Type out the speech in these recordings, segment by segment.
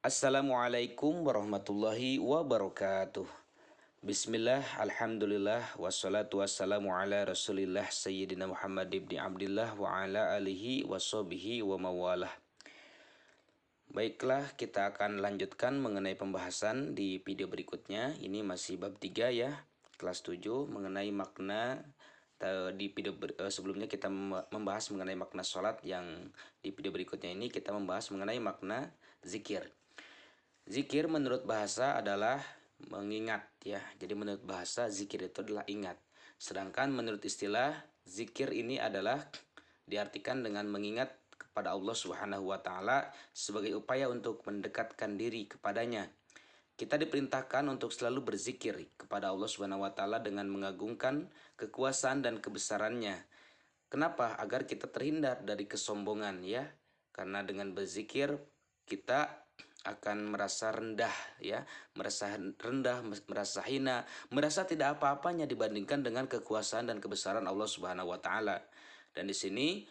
Assalamualaikum warahmatullahi wabarakatuh. Bismillah, alhamdulillah, wassalatu wassalamu ala rasulillah Sayyidina Muhammad ibn Abdillah wa ala alihi washabihi wa mawalah. Baiklah, kita akan lanjutkan mengenai pembahasan di video berikutnya. Ini masih bab 3 ya, kelas 7 mengenai makna. Di video sebelumnya kita membahas mengenai makna sholat, yang di video berikutnya ini kita membahas mengenai makna zikir. Zikir menurut bahasa adalah mengingat ya. Jadi menurut bahasa zikir itu adalah ingat. Sedangkan menurut istilah zikir ini adalah diartikan dengan mengingat kepada Allah Subhanahu wa taala sebagai upaya untuk mendekatkan diri kepadanya. Kita diperintahkan untuk selalu berzikir kepada Allah Subhanahu wa taala dengan mengagungkan kekuasaan dan kebesarannya. Kenapa? Agar kita terhindar dari kesombongan ya. Karena dengan berzikir kita akan merasa rendah ya, merasa rendah, merasa hina, merasa tidak apa-apanya dibandingkan dengan kekuasaan dan kebesaran Allah Subhanahu wa taala. Dan di sini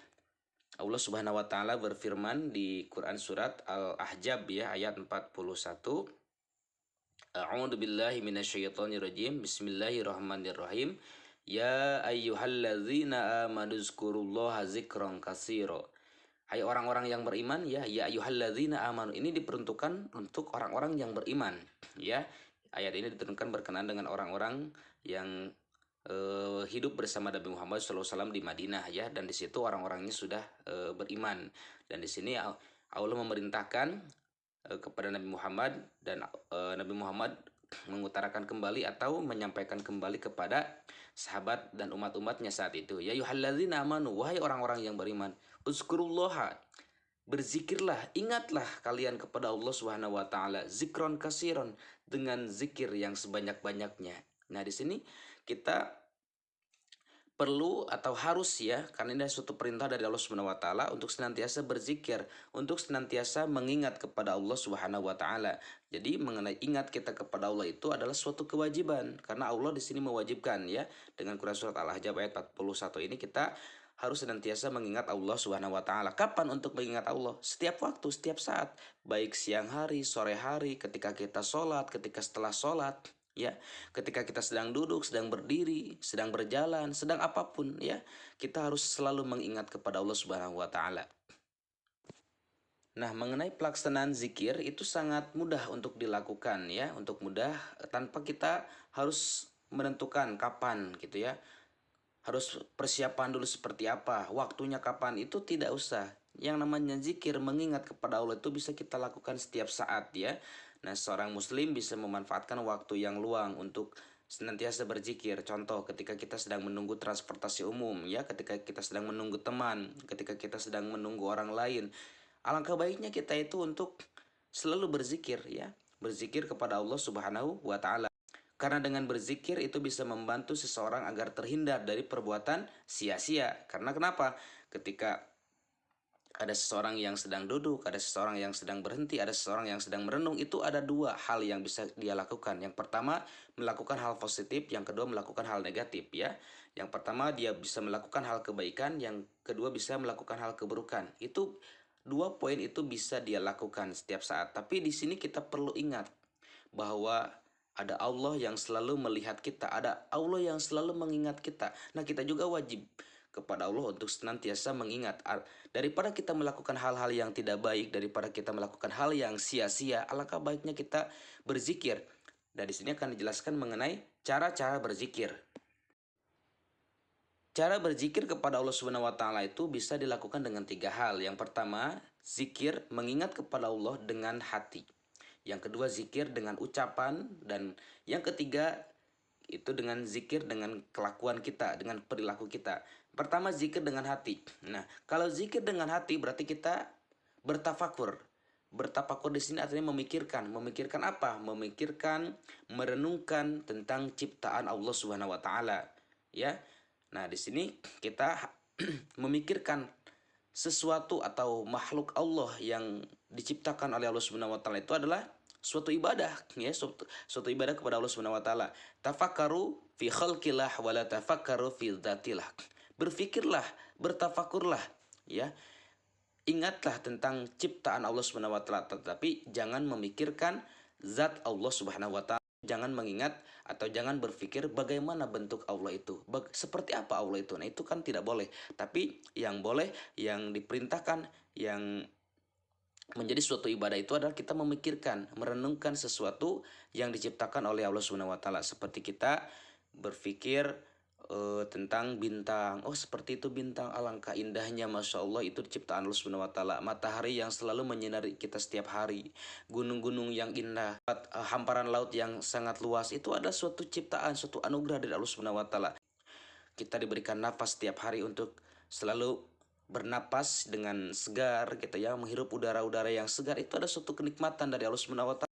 Allah Subhanahu wa taala berfirman di Quran surat Al-Ahzab ya ayat 41. A'udzu billahi minasyaitonir rajim. Bismillahirrahmanirrahim. Ya ayyuhalladzina amanu dzkurullaha dzikran katsira. Hai orang-orang yang beriman ya, ya ayyuhalladzina amanu, ini diperuntukkan untuk orang-orang yang beriman ya. Ayat ini diturunkan berkenaan dengan orang-orang yang hidup bersama Nabi Muhammad SAW di Madinah ya, dan di situ orang-orangnya sudah beriman. Dan di sini Allah memerintahkan kepada Nabi Muhammad, dan Nabi Muhammad mengutarakan kembali atau menyampaikan kembali kepada sahabat dan umat-umatnya saat itu. Ya ayyuhalladzina amanu, wahai orang-orang yang beriman, uzkurullaha, berzikirlah, ingatlah kalian kepada Allah Subhanahu wa taala, zikron kasiron, dengan zikir yang sebanyak-banyaknya. Nah, di sini kita perlu atau harus ya, karena ini suatu perintah dari Allah Subhanahu wa taala untuk senantiasa berzikir, untuk senantiasa mengingat kepada Allah Subhanahu wa taala. Jadi mengenai ingat kita kepada Allah itu adalah suatu kewajiban, karena Allah di sini mewajibkan ya. Dengan Quran surat Al-Ahzab ayat 41 ini kita harus senantiasa mengingat Allah Subhanahu wa taala. Kapan untuk mengingat Allah? Setiap waktu, setiap saat, baik siang hari, sore hari, ketika kita sholat, ketika setelah sholat ya, ketika kita sedang duduk, sedang berdiri, sedang berjalan, sedang apapun ya, kita harus selalu mengingat kepada Allah Subhanahu wa taala. Nah, mengenai pelaksanaan zikir itu sangat mudah untuk dilakukan ya, untuk mudah tanpa kita harus menentukan kapan gitu ya. Harus persiapan dulu seperti apa, waktunya kapan, itu tidak usah. Yang namanya zikir, mengingat kepada Allah, itu bisa kita lakukan setiap saat ya. Nah, seorang muslim bisa memanfaatkan waktu yang luang untuk senantiasa berzikir. Contoh, ketika kita sedang menunggu transportasi umum ya, ketika kita sedang menunggu teman, ketika kita sedang menunggu orang lain. Alangkah baiknya kita itu untuk selalu berzikir ya, berzikir kepada Allah Subhanahu wa taala. Karena dengan berzikir itu bisa membantu seseorang agar terhindar dari perbuatan sia-sia. Karena kenapa? Ketika ada seseorang yang sedang duduk, ada seseorang yang sedang berhenti, ada seseorang yang sedang merenung, itu ada dua hal yang bisa dia lakukan. Yang pertama, melakukan hal positif, yang kedua melakukan hal negatif ya. Yang pertama dia bisa melakukan hal kebaikan, yang kedua bisa melakukan hal keburukan. Itu dua poin itu bisa dia lakukan setiap saat. Tapi di sini kita perlu ingat bahwa ada Allah yang selalu melihat kita, ada Allah yang selalu mengingat kita. Nah, kita juga wajib kepada Allah untuk senantiasa mengingat. Daripada kita melakukan hal-hal yang tidak baik, daripada kita melakukan hal yang sia-sia, alangkah baiknya kita berzikir. Dan di sini akan dijelaskan mengenai cara-cara berzikir. Cara berzikir kepada Allah Subhanahu wa taala itu bisa dilakukan dengan tiga hal. Yang pertama, zikir mengingat kepada Allah dengan hati. Yang kedua, zikir dengan ucapan, dan yang ketiga itu dengan zikir dengan kelakuan kita, dengan perilaku kita. Pertama, zikir dengan hati. Nah, kalau zikir dengan hati berarti kita bertafakur. Bertafakur di sini artinya memikirkan. Memikirkan apa? Memikirkan, merenungkan tentang ciptaan Allah Subhanahu wa taala. Ya. Nah, di sini kita memikirkan sesuatu atau makhluk Allah yang diciptakan oleh Allah Subhanahu wa taala itu adalah suatu ibadah ya, suatu ibadah kepada Allah Subhanahu wa taala. Tafakkaru fi khalqillah wa la tafakkaru fi dzatillah. Berfikirlah, bertafakurlah ya. ingatlah tentang ciptaan Allah Subhanahu wa taala, tetapi jangan memikirkan zat Allah Subhanahu wa taala. Jangan mengingat atau jangan berpikir bagaimana bentuk Allah itu, seperti apa Allah itu. Nah, itu kan tidak boleh. Tapi yang boleh, yang diperintahkan, yang menjadi suatu ibadah itu adalah kita memikirkan, merenungkan sesuatu yang diciptakan oleh Allah Subhanahu wa taala. Seperti kita berpikir tentang bintang. Oh, seperti itu bintang, alangkah indahnya, masya Allah, itu ciptaan Allah Subhanahu wa taala. Matahari yang selalu menyinari kita setiap hari, gunung-gunung yang indah, hamparan laut yang sangat luas, itu adalah suatu ciptaan, suatu anugerah dari Allah Subhanahu wa taala. Kita diberikan nafas setiap hari untuk selalu bernapas dengan segar, kita ya menghirup udara-udara yang segar, itu ada suatu kenikmatan dari Allah Subhanahu wa taala.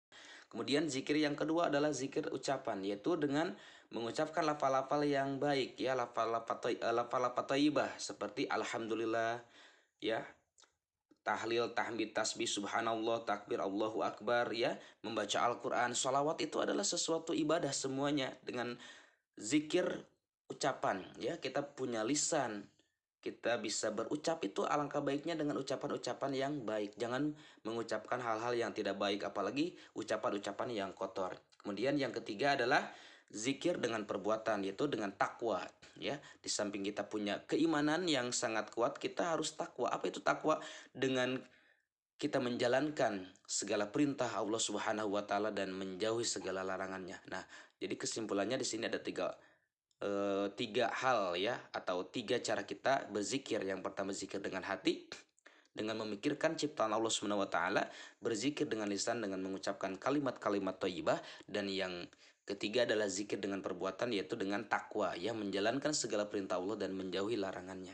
Kemudian zikir yang kedua adalah zikir ucapan, yaitu dengan mengucapkan lafal-lafal yang baik, ya, lafal-lafal thayyibah seperti alhamdulillah, ya, tahlil, tahmid, tasbih, subhanallah, takbir, Allahu akbar, ya, membaca Al-Qur'an, sholawat, itu adalah sesuatu ibadah semuanya dengan zikir ucapan, ya. Kita punya lisan, kita bisa berucap, itu alangkah baiknya dengan ucapan-ucapan yang baik. Jangan mengucapkan hal-hal yang tidak baik, apalagi ucapan-ucapan yang kotor. Kemudian yang ketiga adalah zikir dengan perbuatan, yaitu dengan takwa, ya. Di samping kita punya keimanan yang sangat kuat, kita harus takwa. Apa itu takwa? Dengan kita menjalankan segala perintah Allah Subhanahu wa taala dan menjauhi segala larangannya. Nah, jadi kesimpulannya di sini ada tiga hal, ya, atau tiga cara kita berzikir. Yang pertama zikir dengan hati, dengan memikirkan ciptaan Allah Subhanahu wa taala, berzikir dengan lisan dengan mengucapkan kalimat-kalimat thayyibah, dan yang ketiga adalah zikir dengan perbuatan, yaitu dengan takwa, ya, menjalankan segala perintah Allah dan menjauhi larangannya.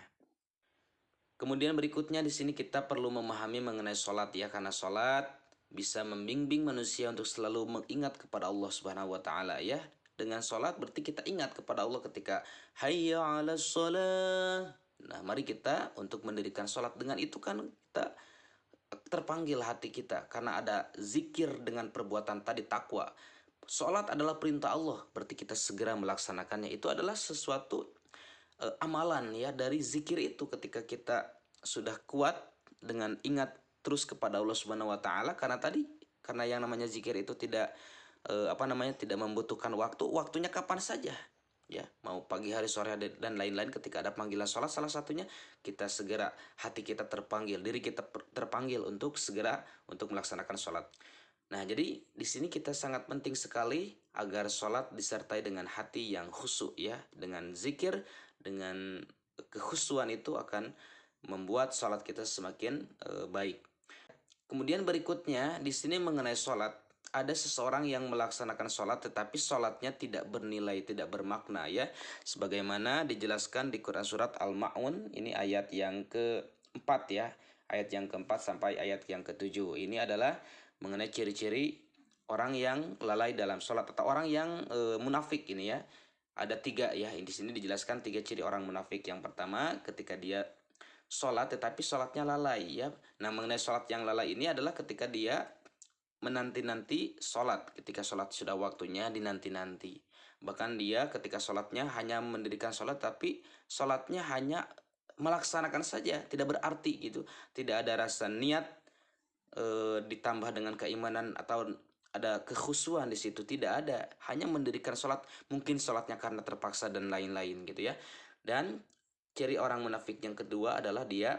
Kemudian berikutnya di sini kita perlu memahami mengenai sholat, ya, karena sholat bisa membimbing manusia untuk selalu mengingat kepada Allah Subhanahu wa taala, ya. Dengan sholat berarti kita ingat kepada Allah ketika hayya 'alas sholat. Nah, mari kita untuk mendirikan sholat. Dengan itu kan kita terpanggil hati kita karena ada zikir dengan perbuatan tadi, takwa. Sholat adalah perintah Allah, berarti kita segera melaksanakannya. Itu adalah sesuatu amalan, ya, dari zikir itu. Ketika kita sudah kuat dengan ingat terus kepada Allah Subhanahu wa taala, karena yang namanya zikir itu tidak tidak membutuhkan waktunya kapan saja, ya, mau pagi hari, sore hari, dan lain-lain. Ketika ada panggilan sholat, salah satunya kita segera, hati kita terpanggil, diri kita terpanggil untuk segera untuk melaksanakan sholat. Nah, jadi di sini kita sangat penting sekali agar sholat disertai dengan hati yang khusyuk, ya, dengan zikir, dengan kekhusyuan, itu akan membuat sholat kita semakin baik. Kemudian berikutnya di sini mengenai sholat, ada seseorang yang melaksanakan sholat tetapi sholatnya tidak bernilai, tidak bermakna, ya. Sebagaimana dijelaskan di Quran surat Al-Ma'un, ini ayat yang keempat, ya. Ayat yang keempat sampai ayat yang ketujuh. Ini adalah mengenai ciri-ciri orang yang lalai dalam sholat atau orang yang munafik ini, ya. Ada tiga, ya. Di sini dijelaskan tiga ciri orang munafik. Yang pertama, ketika dia sholat tetapi sholatnya lalai, ya. Nah, mengenai sholat yang lalai ini adalah ketika dia menanti-nanti sholat, ketika sholat sudah waktunya dinanti-nanti. Bahkan dia ketika sholatnya hanya mendirikan sholat, tapi sholatnya hanya melaksanakan saja, tidak berarti gitu. Tidak ada rasa niat ditambah dengan keimanan atau ada kekhusyuan di situ, tidak ada. Hanya mendirikan sholat, mungkin sholatnya karena terpaksa dan lain-lain gitu, ya. Dan ciri orang munafik yang kedua adalah dia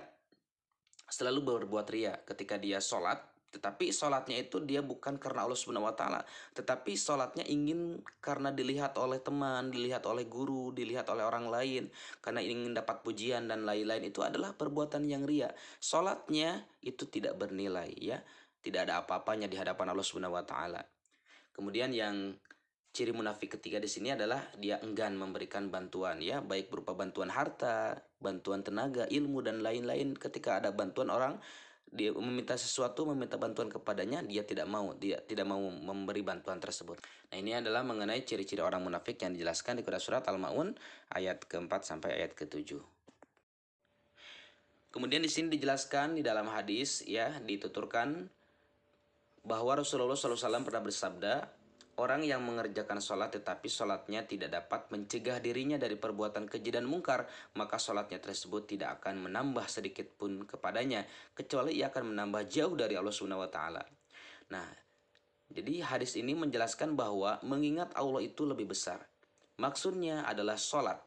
selalu berbuat ria ketika dia sholat, tetapi sholatnya itu dia bukan karena Allah Subhanahu wa taala, tetapi sholatnya ingin karena dilihat oleh teman, dilihat oleh guru, dilihat oleh orang lain, karena ingin dapat pujian dan lain-lain. Itu adalah perbuatan yang ria. Sholatnya itu tidak bernilai, ya, tidak ada apa-apanya di hadapan Allah Subhanahu wa taala. Kemudian yang ciri munafik ketiga di sini adalah dia enggan memberikan bantuan, ya, baik berupa bantuan harta, bantuan tenaga, ilmu, dan lain-lain. Ketika ada bantuan orang, dia meminta sesuatu, meminta bantuan kepadanya, dia tidak mau memberi bantuan tersebut. Nah, ini adalah mengenai ciri-ciri orang munafik yang dijelaskan di Quran surat Al-Maun ayat keempat sampai ayat ketujuh. Kemudian di sini dijelaskan di dalam hadis, ya, dituturkan bahwa Rasulullah SAW pernah bersabda, Orang yang mengerjakan sholat tetapi sholatnya tidak dapat mencegah dirinya dari perbuatan keji dan mungkar, maka sholatnya tersebut tidak akan menambah sedikit pun kepadanya, kecuali ia akan menambah jauh dari Allah Subhanahu wa Ta'ala. Nah, jadi hadis ini menjelaskan bahwa mengingat Allah itu lebih besar. Maksudnya adalah sholat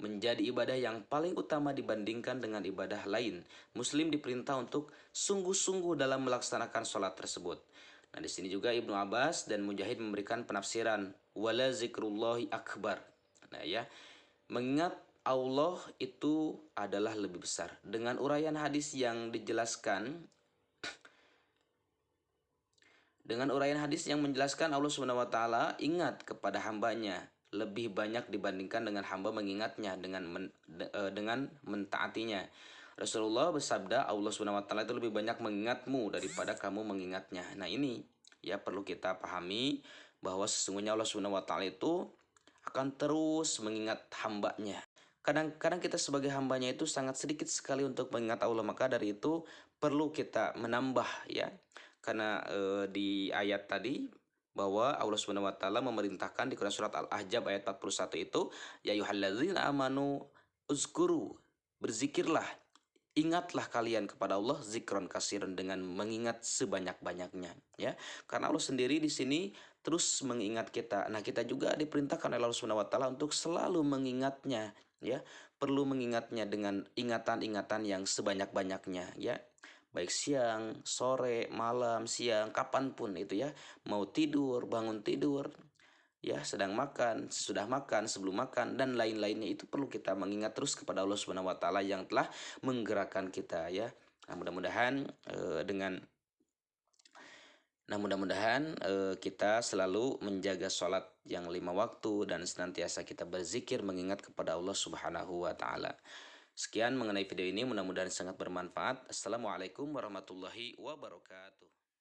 menjadi ibadah yang paling utama dibandingkan dengan ibadah lain. Muslim diperintah untuk sungguh-sungguh dalam melaksanakan sholat tersebut. Nah, di sini juga Ibnu Abbas dan Mujahid memberikan penafsiran wala zikrullahi akbar. Nah, ya, mengingat Allah itu adalah lebih besar. Dengan uraian hadis yang dijelaskan, dengan uraian hadis yang menjelaskan Allah Subhanahu wa taala ingat kepada hambanya lebih banyak dibandingkan dengan hamba mengingatnya dengan mentaatinya. Rasulullah bersabda, Allah Subhanahu wa taala itu lebih banyak mengingatmu daripada kamu mengingatnya. Nah, ini ya perlu kita pahami bahwa sesungguhnya Allah Subhanahu wa taala itu akan terus mengingat hambanya. Kadang-kadang kita sebagai hambanya itu sangat sedikit sekali untuk mengingat Allah, maka dari itu perlu kita menambah ya. Karena di ayat tadi bahwa Allah Subhanahu wa taala memerintahkan di Quran surat Al-Ahzab ayat 41 itu, ya ayyuhalladzina amanu uzkuru, berzikirlah, ingatlah kalian kepada Allah zikron kasiran, dengan mengingat sebanyak-banyaknya ya. Karena Allah sendiri di sini terus mengingat kita. Nah, kita juga diperintahkan oleh Allah Subhanahu wa taala untuk selalu mengingatnya ya. Perlu mengingatnya dengan ingatan-ingatan yang sebanyak-banyaknya ya. Baik siang, sore, malam, siang, kapanpun itu ya. Mau tidur, bangun tidur, ya, sedang makan, sesudah makan, sebelum makan, dan lain-lainnya itu perlu kita mengingat terus kepada Allah Subhanahu wa taala yang telah menggerakkan kita ya. Nah, mudah-mudahan dengan mudah-mudahan kita selalu menjaga sholat yang 5 waktu dan senantiasa kita berzikir mengingat kepada Allah Subhanahu wa taala. Sekian mengenai video ini, mudah-mudahan sangat bermanfaat. Assalamualaikum warahmatullahi wabarakatuh.